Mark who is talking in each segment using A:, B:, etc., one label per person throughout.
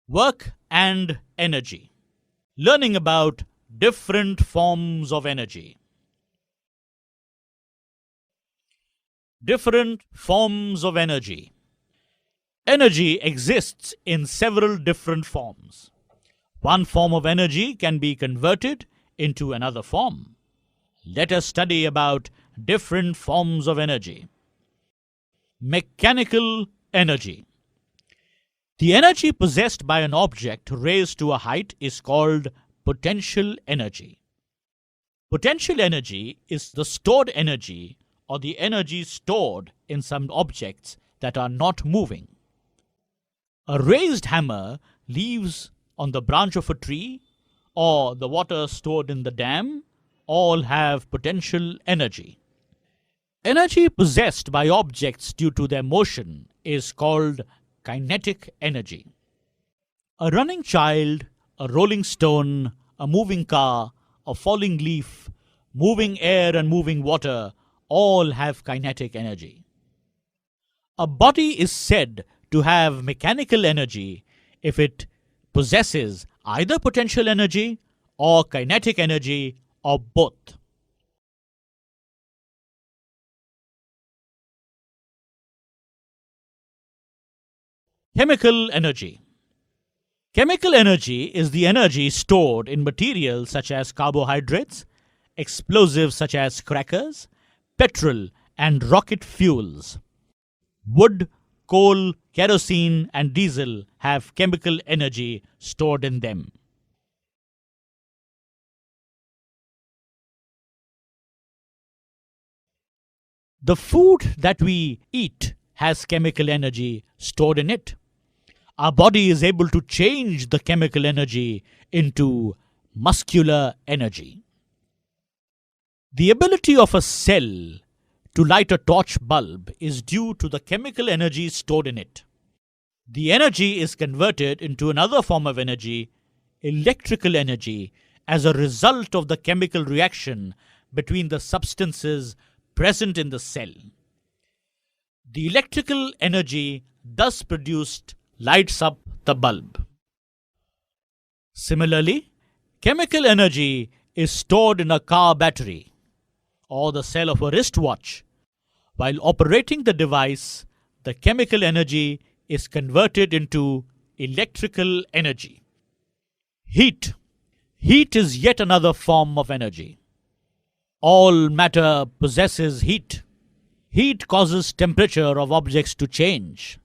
A: Work and energy. Learning about different forms of energy. Different forms of energy. Energy exists in several different forms. One form of energy can be converted into another form. Let us study about different forms of energy. Mechanical energy. The energy possessed by an object raised to a height is called potential energy. Potential energy is the stored energy or the energy stored in some objects that are not moving. A raised hammer leaves on the branch of a tree or the water stored in the dam all have potential energy. Energy possessed by objects due to their motion is called kinetic energy. A running child, a rolling stone, a moving car, a falling leaf, moving air and moving water all have kinetic energy. A body is said to have mechanical energy if it possesses either potential energy or kinetic energy or both. Chemical energy. Chemical energy is the energy stored in materials such as carbohydrates, explosives such as crackers, petrol and rocket fuels. Wood, coal, kerosene and diesel have chemical energy stored in them. The food that we eat has chemical energy stored in it. Our body is able to change the chemical energy into muscular energy. The ability of a cell to light a torch bulb is due to the chemical energy stored in it. The energy is converted into another form of energy, electrical energy, as a result of the chemical reaction between the substances present in the cell. The electrical energy thus produced lights up the bulb. Similarly, chemical energy is stored in a car battery or the cell of a wristwatch. While operating the device, the chemical energy is converted into electrical energy. Heat. Heat is yet another form of energy. All matter possesses heat. Heat causes temperature of objects to change.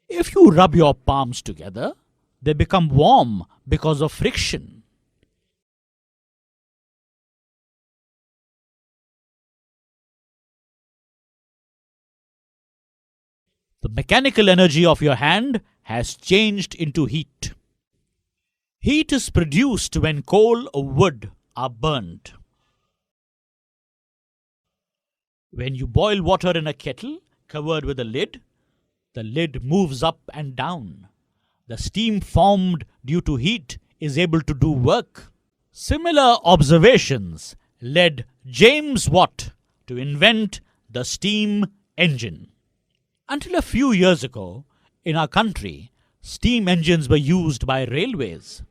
A: If you rub your palms together, they become warm because of friction. The mechanical energy of your hand has changed into heat. Heat is produced when coal or wood are burnt. When you boil water in a kettle covered with a lid, the lid moves up and down. The steam formed due to heat is able to do work. Similar observations led James Watt to invent the steam engine. Until a few years ago, in our country, steam engines were used by railways.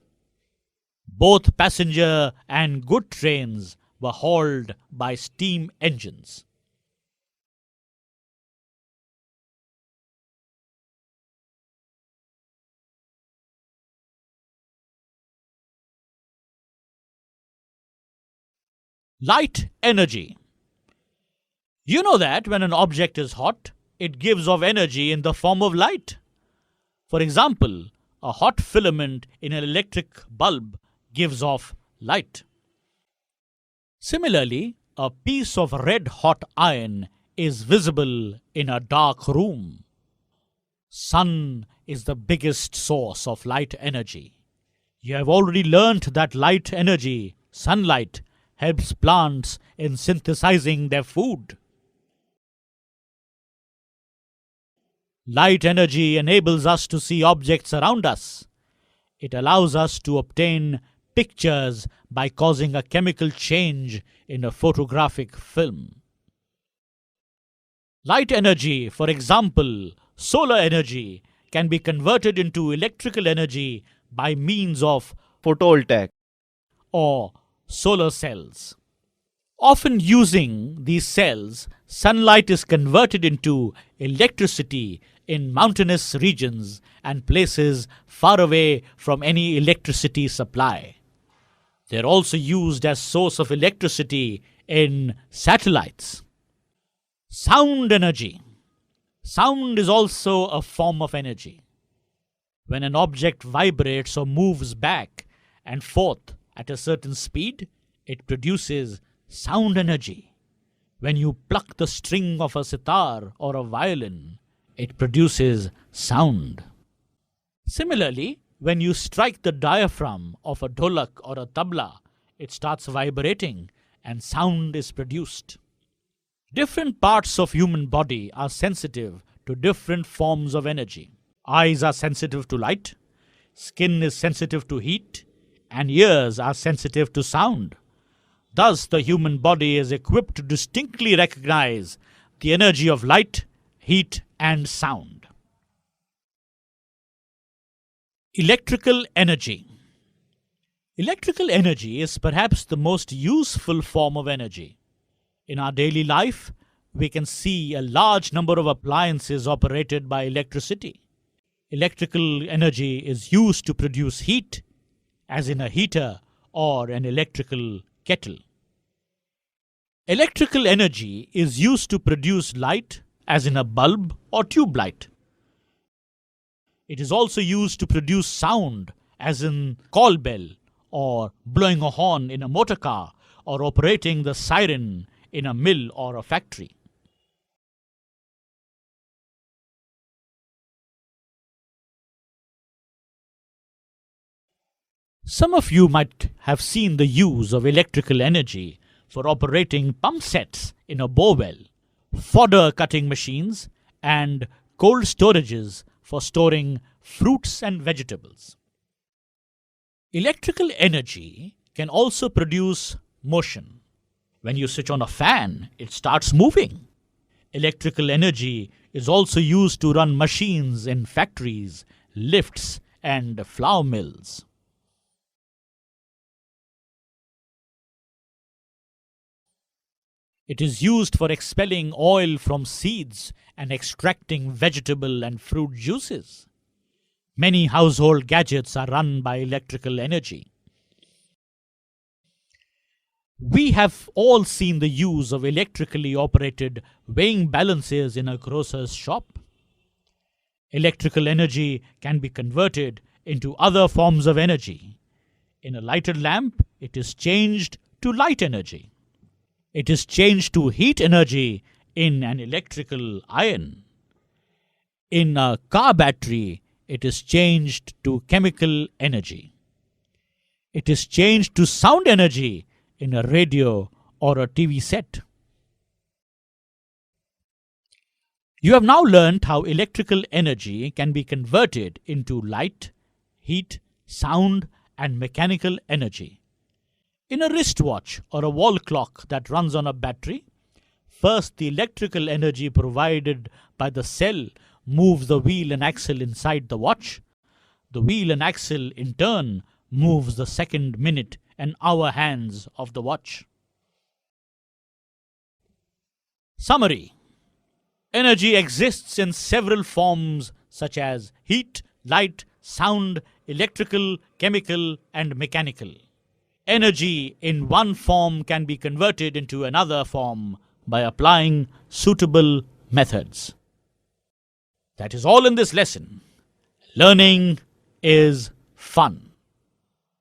A: Both passenger and goods trains were hauled by steam engines. Light energy. You know that when an object is hot, it gives off energy in the form of light. For example, a hot filament in an electric bulb gives off light. Similarly, a piece of red hot iron is visible in a dark room. Sun is the biggest source of light energy. You have already learnt that light energy, sunlight, helps plants in synthesizing their food. Light energy enables us to see objects around us. It allows us to obtain pictures by causing a chemical change in a photographic film. Light energy, for example, solar energy, can be converted into electrical energy by means of
B: photovoltaic,
A: or solar cells. Often using these cells, sunlight is converted into electricity in mountainous regions and places far away from any electricity supply. They are also used as source of electricity in satellites. Sound energy. Sound is also a form of energy. When an object vibrates or moves back and forth at a certain speed, it produces sound energy. When you pluck the string of a sitar or a violin, it produces sound. Similarly, when you strike the diaphragm of a dholak or a tabla, it starts vibrating and sound is produced. Different parts of human body are sensitive to different forms of energy. Eyes are sensitive to light, skin is sensitive to heat, and ears are sensitive to sound. Thus, the human body is equipped to distinctly recognize the energy of light, heat, and sound. Electrical energy. Electrical energy is perhaps the most useful form of energy. In our daily life, we can see a large number of appliances operated by electricity. Electrical energy is used to produce heat, as in a heater or an electrical kettle. Electrical energy is used to produce light, as in a bulb or tube light. It is also used to produce sound, as in call bell, or blowing a horn in a motor car, or operating the siren in a mill or a factory. Some of you might have seen the use of electrical energy for operating pump sets in a bore-well, fodder cutting machines, and cold storages for storing fruits and vegetables. Electrical energy can also produce motion. When you switch on a fan, it starts moving. Electrical energy is also used to run machines in factories, lifts, and flour mills. It is used for expelling oil from seeds and extracting vegetable and fruit juices. Many household gadgets are run by electrical energy. We have all seen the use of electrically operated weighing balances in a grocer's shop. Electrical energy can be converted into other forms of energy. In a lighted lamp, it is changed to light energy. It is changed to heat energy in an electrical iron. In a car battery, it is changed to chemical energy. It is changed to sound energy in a radio or a TV set. You have now learned how electrical energy can be converted into light, heat, sound, and mechanical energy. In a wristwatch or a wall clock that runs on a battery, first the electrical energy provided by the cell moves the wheel and axle inside the watch. The wheel and axle in turn moves the second, minute, and hour hands of the watch. Summary. Energy exists in several forms such as heat, light, sound, electrical, chemical, and mechanical. Energy in one form can be converted into another form by applying suitable methods. That is all in this lesson. Learning is fun.